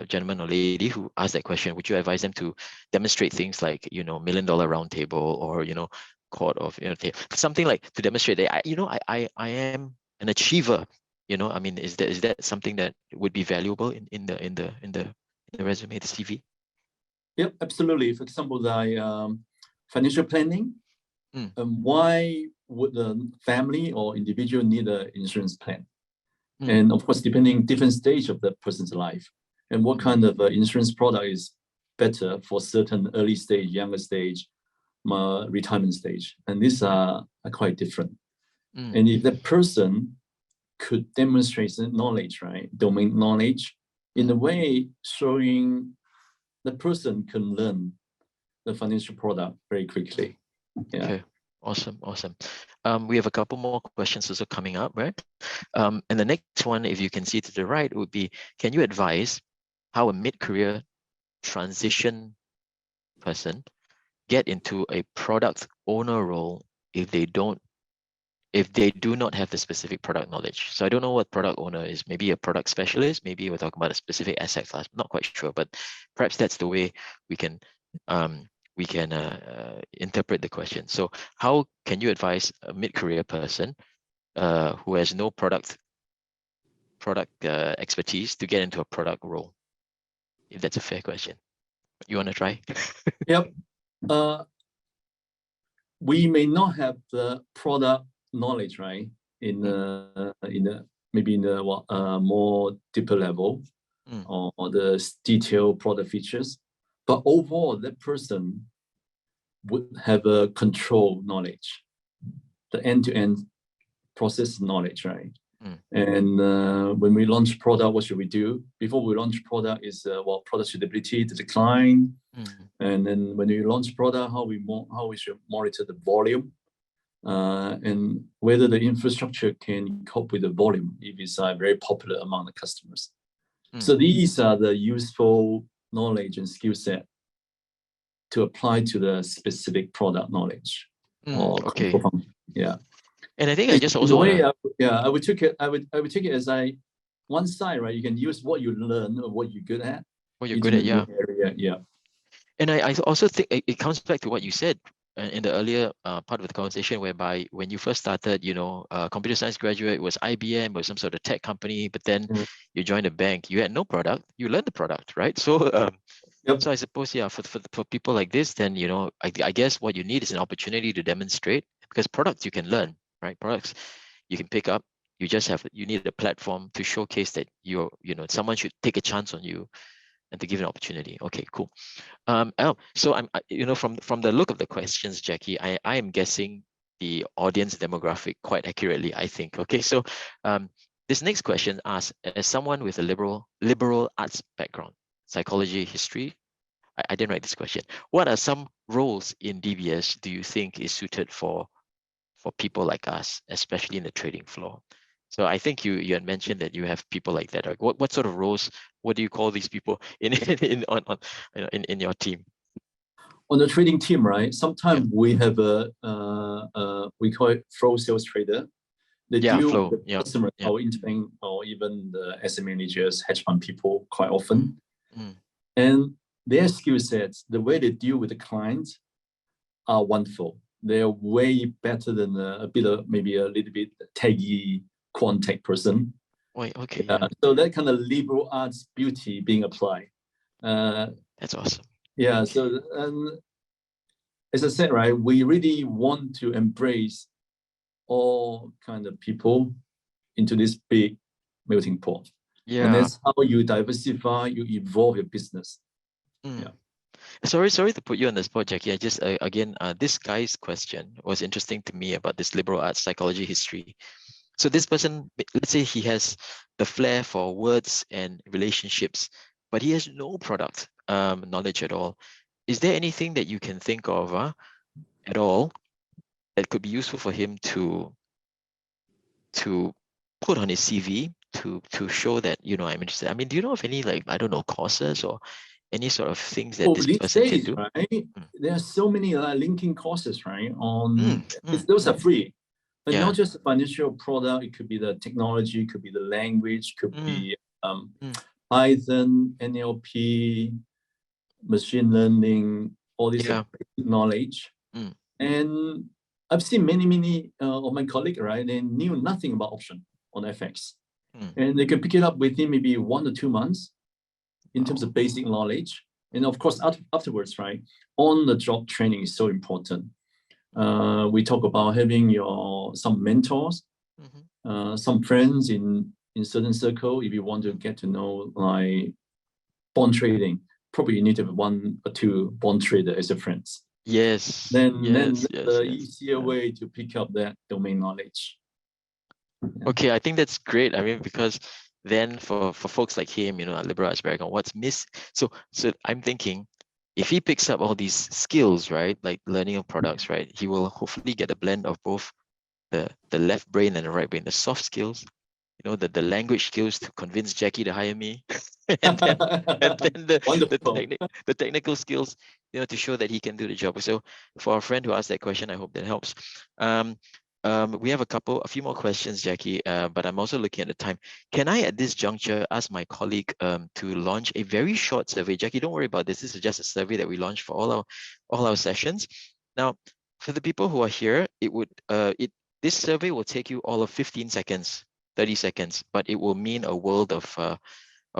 gentleman or lady who asked that question? Would you advise them to demonstrate things like $1 million round table, or court of something like, to demonstrate that I am an achiever? I mean, is that something that would be valuable in the resume, the CV? Yep, absolutely. For example, the financial planning. Why would the family or individual need an insurance plan? And of course, depending different stage of the person's life, and what kind of insurance product is better for certain early stage, younger stage, retirement stage, and these are quite different. And if the person could demonstrate knowledge, right, domain knowledge, in a way showing the person can learn the financial product very quickly. Yeah. Okay. Awesome. We have a couple more questions also coming up, right? And the next one, if you can see to the right, would be, can you advise how a mid-career transition person get into a product owner role if they do not have the specific product knowledge? So I don't know what product owner is. Maybe a product specialist. Maybe we're talking about a specific asset class. I'm not quite sure, but perhaps that's the way we can interpret the question. So how can you advise a mid-career person who has no product expertise to get into a product role? If that's a fair question. You want to try? Yep. We may not have the product knowledge, right, in maybe in the more deeper level, or the detailed product features, but overall that person would have a control knowledge, the end-to-end process knowledge, right? And when we launch product, what should we do? Before we launch product is product suitability to the client. And then when we launch product, how we should monitor the volume, and whether the infrastructure can cope with the volume if it's very popular among the customers. So these are the useful knowledge and skill set to apply to the specific product knowledge. Okay. Yeah. And I think I just also I would take it as one side, right? You can use what you learn or what you're good at. What you're good at, yeah. Area, yeah. And I also think it comes back to what you said in the earlier part of the conversation, whereby when you first started, computer science graduate, was IBM or some sort of tech company, but then you joined a bank, you had no product, you learned the product, right? So so I suppose, yeah, for people like this, then, I guess what you need is an opportunity to demonstrate, because products you can learn, right? Products you can pick up. You need a platform to showcase that someone should take a chance on you and to give an opportunity. Okay, cool. So I'm, from the look of the questions, Jacky, I am guessing the audience demographic quite accurately, I think. Okay, so this next question asks, as someone with a liberal arts background, psychology, history, I didn't write this question. What are some roles in DBS do you think is suited for people like us, especially in the trading floor? So I think you had mentioned that you have people like that. Like what sort of roles? What do you call these people in your team? On the trading team, right? Sometimes we have we call it flow sales trader. They deal with the customers, our interbank, or even the asset managers, hedge fund people quite often. And their skill sets, the way they deal with the clients, are wonderful. They're way better than maybe a little bit taggy quant-tech person. Okay. So that kind of liberal arts beauty being applied. That's awesome. Yeah. So as I said, right, we really want to embrace all kind of people into this big melting pot. Yeah. And that's how you diversify, you evolve your business. Yeah. Sorry to put you on the spot, Jacky. I just again, this guy's question was interesting to me about this liberal arts, psychology, history. So this person, let's say he has the flair for words and relationships, but he has no product knowledge at all. Is there anything that you can think of at all that could be useful for him to put on his CV to show that, I'm interested? I mean, do you know of any, like, I don't know, courses or any sort of things that this person can do? Right? There are so many linking courses, right? Those are free. But not just the financial product, it could be the technology, it could be the language, could be Python, NLP, machine learning, all this knowledge. And I've seen many of my colleagues, right? They knew nothing about option on FX. And they could pick it up within maybe 1 or 2 months in terms of basic knowledge. And of course, afterwards, right? On the job training is so important. We talk about having some mentors, some friends in certain circle. If you want to get to know like bond trading, probably you need to have 1 or 2 bond trader as your friends. Yes. Then the easier way to pick up that domain knowledge. Okay, I think that's great. I mean, because then for folks like him, liberal arts background, what's missed? So I'm thinking, if he picks up all these skills, right, like learning of products, right, he will hopefully get a blend of both the left brain and the right brain, the soft skills, the language skills to convince Jacky to hire me, and then the technical skills, to show that he can do the job. So for our friend who asked that question, I hope that helps. We have a few more questions, Jacky, but I'm also looking at the time. Can I, at this juncture, ask my colleague to launch a very short survey? Jacky, don't worry about this. This is just a survey that we launched for all our sessions. Now, for the people who are here, this survey will take you all of 15 seconds, 30 seconds, but it will mean a world of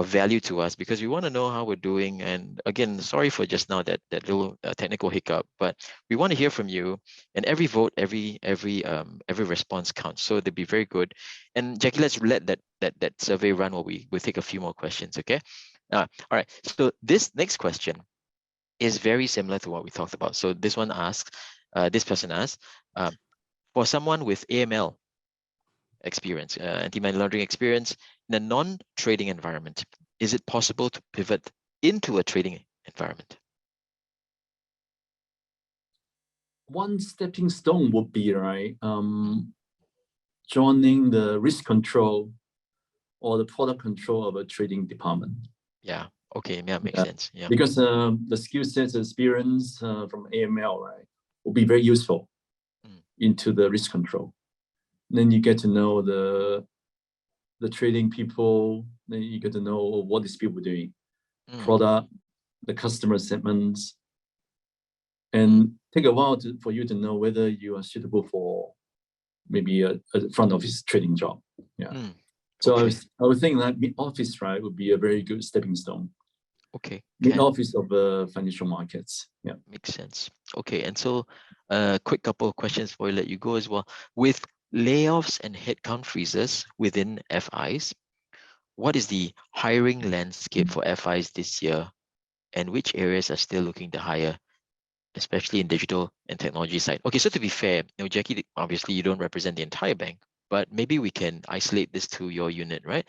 value to us, because we want to know how we're doing. And again, sorry for just now that little technical hiccup, but we want to hear from you. And every vote, every response counts. So they'd be very good. And Jacky, let's let that survey run while we'll take a few more questions. Okay. All right. So this next question is very similar to what we talked about. So this one asks, this person asks, for someone with AML experience, anti-money laundering experience in a non-trading environment, is it possible to pivot into a trading environment? One stepping stone would be, right, joining the risk control or the product control of a trading department. Yeah. Okay. Yeah, makes sense. Yeah. Because the skill sets, experience from AML, right, will be very useful into the risk control. Then you get to know the trading people. Then you get to know what these people are doing, product, the customer segments, and take a while for you to know whether you are suitable for maybe a front office trading job. Yeah. So okay. I would think that mid office, right, would be a very good stepping stone. Okay. Mid office of financial markets. Yeah. Makes sense. Okay. And so a quick couple of questions before I let you go as well. With layoffs and headcount freezes within FIs, what is the hiring landscape for FIs this year, and which areas are still looking to hire, especially in digital and technology side? Okay, so to be fair, Jacky, obviously you don't represent the entire bank, but maybe we can isolate this to your unit, right?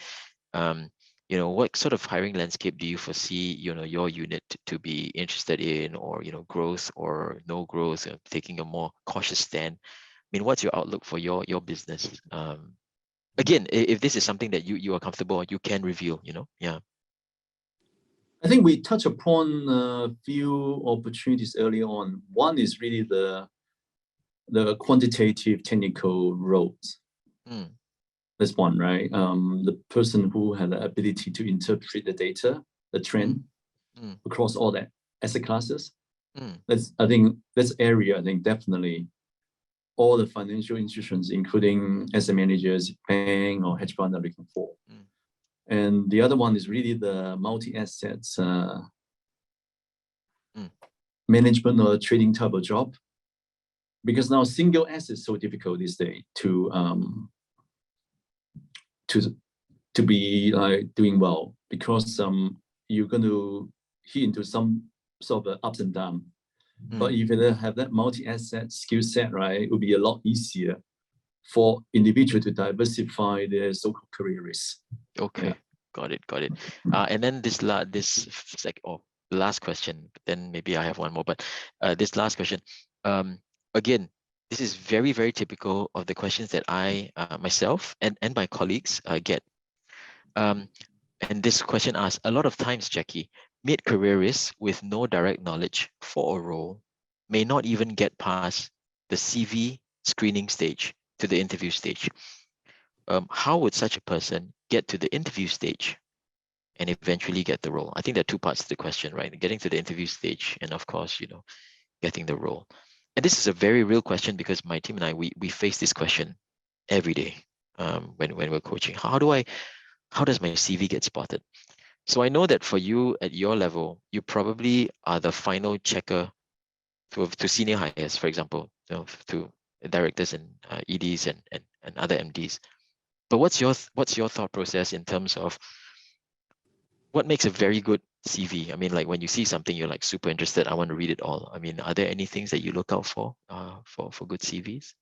What sort of hiring landscape do you foresee, your unit to be interested in, or, growth or no growth, taking a more cautious stand? I mean, what's your outlook for your business? Again, if this is something that you are comfortable, you can reveal, yeah. I think we touched upon a few opportunities early on. One is really the quantitative technical roles. That's one, right? The person who had the ability to interpret the data, the trend across all the asset classes. I think that's area, I think definitely all the financial institutions, including asset managers, bank or hedge fund, are looking for. And the other one is really the multi-assets management or trading type of job. Because now single asset is so difficult these days to be doing well, because you're going to hit into some sort of ups and downs. But if you have that multi-asset skill set, right, it would be a lot easier for individual to diversify their so-called career risk. Okay, yeah. Got it. And then this last question, then maybe I have one more, but this last question, again, this is very, very typical of the questions that I myself and my colleagues get. And this question asks, a lot of times, Jacky, mid-careerists with no direct knowledge for a role may not even get past the CV screening stage to the interview stage. How would such a person get to the interview stage and eventually get the role? I think there are two parts to the question, right? Getting to the interview stage and, of course, getting the role. And this is a very real question, because my team and I, we face this question every day when we're coaching. How does my CV get spotted? So I know that for you at your level, you probably are the final checker to senior hires, for example, to directors and EDs and other MDs. But what's your thought process in terms of what makes a very good CV? I mean, like when you see something, you're like super interested, I want to read it all. I mean, are there any things that you look out for good CVs?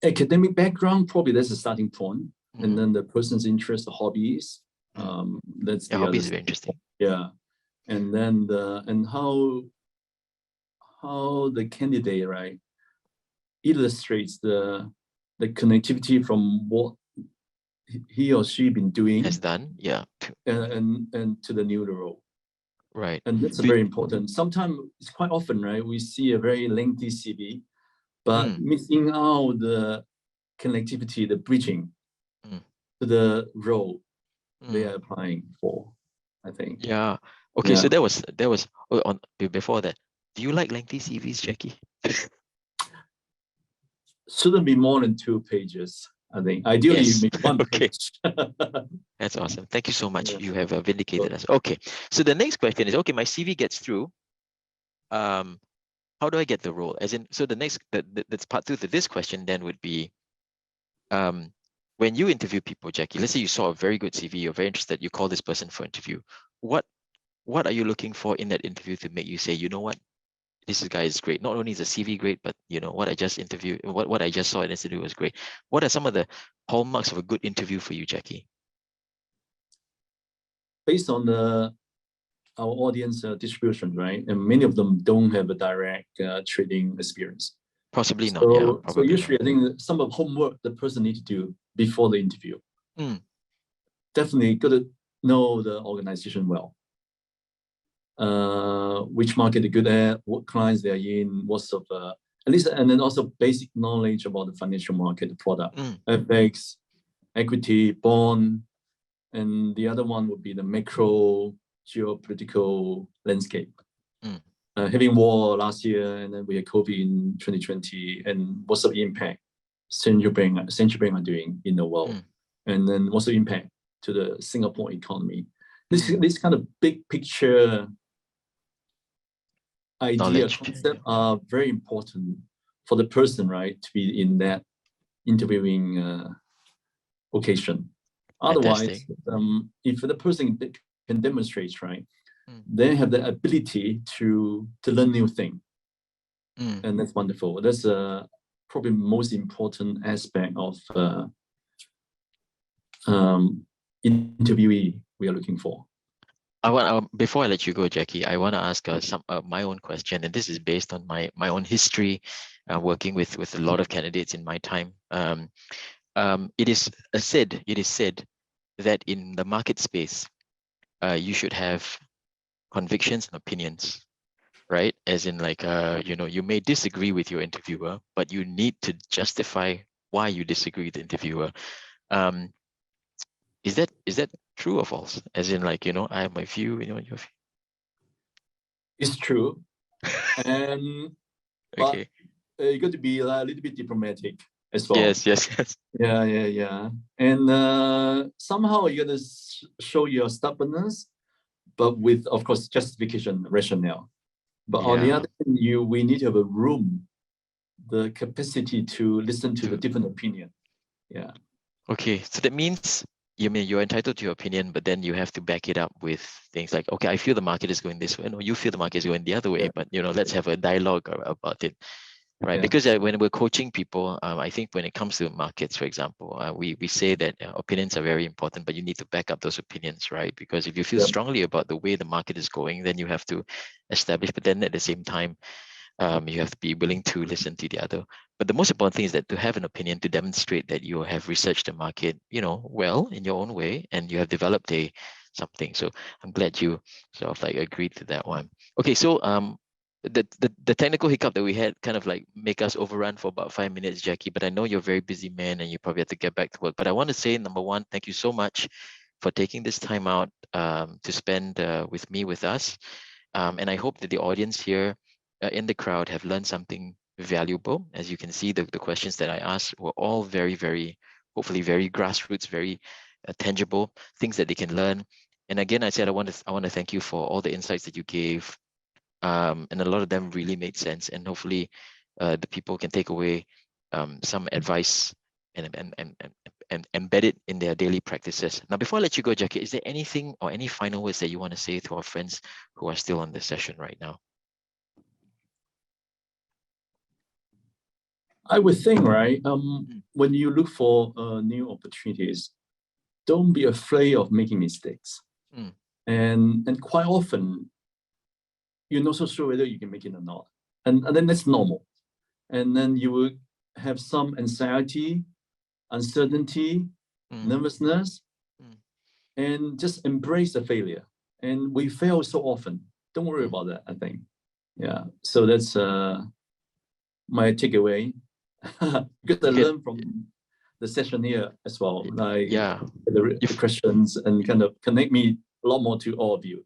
Academic background, probably that's the starting point. And then the person's interest, hobbies. That's the hobbies other is very interesting. Yeah. And then how the candidate, right, illustrates the connectivity from what he or she been doing, has done, yeah, and to the new role, right? And that's very important. Sometimes it's quite often, right, we see a very lengthy CV, but missing out the connectivity, the bridging to the role they are applying for, I think. Yeah. Okay. Yeah. So that was on before that. Do you like lengthy CVs, Jacky? Shouldn't be more than 2 pages, I think. Ideally, yes. make 1 okay. page. That's awesome. Thank you so much. Yeah. You have vindicated us. Okay. So the next question is, okay, my CV gets through. How do I get the role? As in, so the next that's part 2 to this question then would be, when you interview people, Jacky, let's say you saw a very good CV, you're very interested, you call this person for interview. What are you looking for in that interview to make you say, you know what, this guy is great. Not only is the CV great, but you know what I just interviewed, what I just saw in this interview was great. What are some of the hallmarks of a good interview for you, Jacky? Based on our audience distribution, right? And many of them don't have a direct trading experience. Possibly not. Yeah. So Probably usually, not. I think some of homework the person needs to do before the interview. Definitely got to know the organization well. Which market they're good at, what clients they're in, what's of at least, and then also basic knowledge about the financial market, the product, FX, equity, bond, and the other one would be the macro geopolitical landscape. Having war last year, and then we had COVID in 2020, and what's the impact central bank are doing in the world, and then what's the impact to the Singapore economy. This kind of big picture idea concept are very important for the person, right, to be in that interviewing occasion. Otherwise, if the person can demonstrate, right, they have the ability to learn new things, and that's wonderful. That's probably most important aspect of interviewee we are looking for. Before I let you go, Jacky, I want to ask my own question, and this is based on my own history, working with a lot of candidates in my time. It is said that in the market space, you should have convictions and opinions, right? As in, like, you may disagree with your interviewer, but you need to justify why you disagree with the interviewer. Is that true or false? As in, like, I have my view, your view. It's true, and okay. You got to be a little bit diplomatic as well. Yes. Yeah. And somehow you got to show your stubbornness, but with, of course, justification, rationale. But on the other hand, we need to have a room, the capacity to listen to the different opinion. Yeah. Okay, so that means you're entitled to your opinion, but then you have to back it up with things like, okay, I feel the market is going this way. No, you feel the market is going the other way, but let's have a dialogue about it. Right, because when we're coaching people, I think when it comes to markets, for example, we say that opinions are very important, but you need to back up those opinions, right? Because if you feel strongly about the way the market is going, then you have to establish, but then at the same time, you have to be willing to listen to the other. But the most important thing is that to have an opinion, to demonstrate that you have researched the market, well, in your own way, and you have developed something. So I'm glad you sort of like agreed to that one. Okay, so the technical hiccup that we had kind of like make us overrun for about 5 minutes, Jacky, but I know you're a very busy man and you probably have to get back to work. But I want to say, number one, thank you so much for taking this time out to spend with us. And I hope that the audience here in the crowd have learned something valuable. As you can see, the questions that I asked were all very, very, hopefully very grassroots, very tangible, things that they can learn. And again, I said, I want to thank you for all the insights that you gave. And a lot of them really made sense, and hopefully the people can take away some advice and embed it in their daily practices. Now, before I let you go, Jacky, is there anything or any final words that you want to say to our friends who are still on the session right now? I would think, right, when you look for new opportunities, don't be afraid of making mistakes. And quite often, you're not so sure whether you can make it or not. And then that's normal. And then you will have some anxiety, uncertainty, nervousness, and just embrace the failure. And we fail so often. Don't worry about that, I think. Yeah. So that's my takeaway. Because I learned from the session here as well. Like the questions and kind of connect me a lot more to all of you.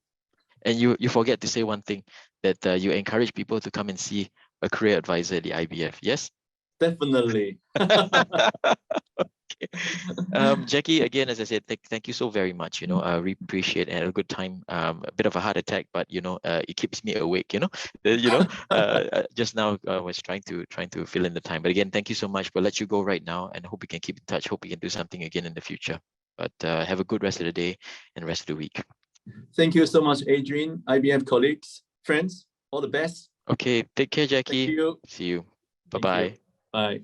And you forget to say one thing, that you encourage people to come and see a career advisor at the IBF, yes? Definitely. Jackie, again, as I said, thank you so very much. We appreciate it. I had a good time. A bit of a heart attack, but it keeps me awake. Just now I was trying to fill in the time. But again, thank you so much. We'll let you go right now, and hope we can keep in touch. Hope we can do something again in the future. But have a good rest of the day and rest of the week. Thank you so much, Adrian, IBF colleagues, friends. All the best. Okay, take care, Jackie. Thank you. See you. Thank Bye-bye. you. Bye.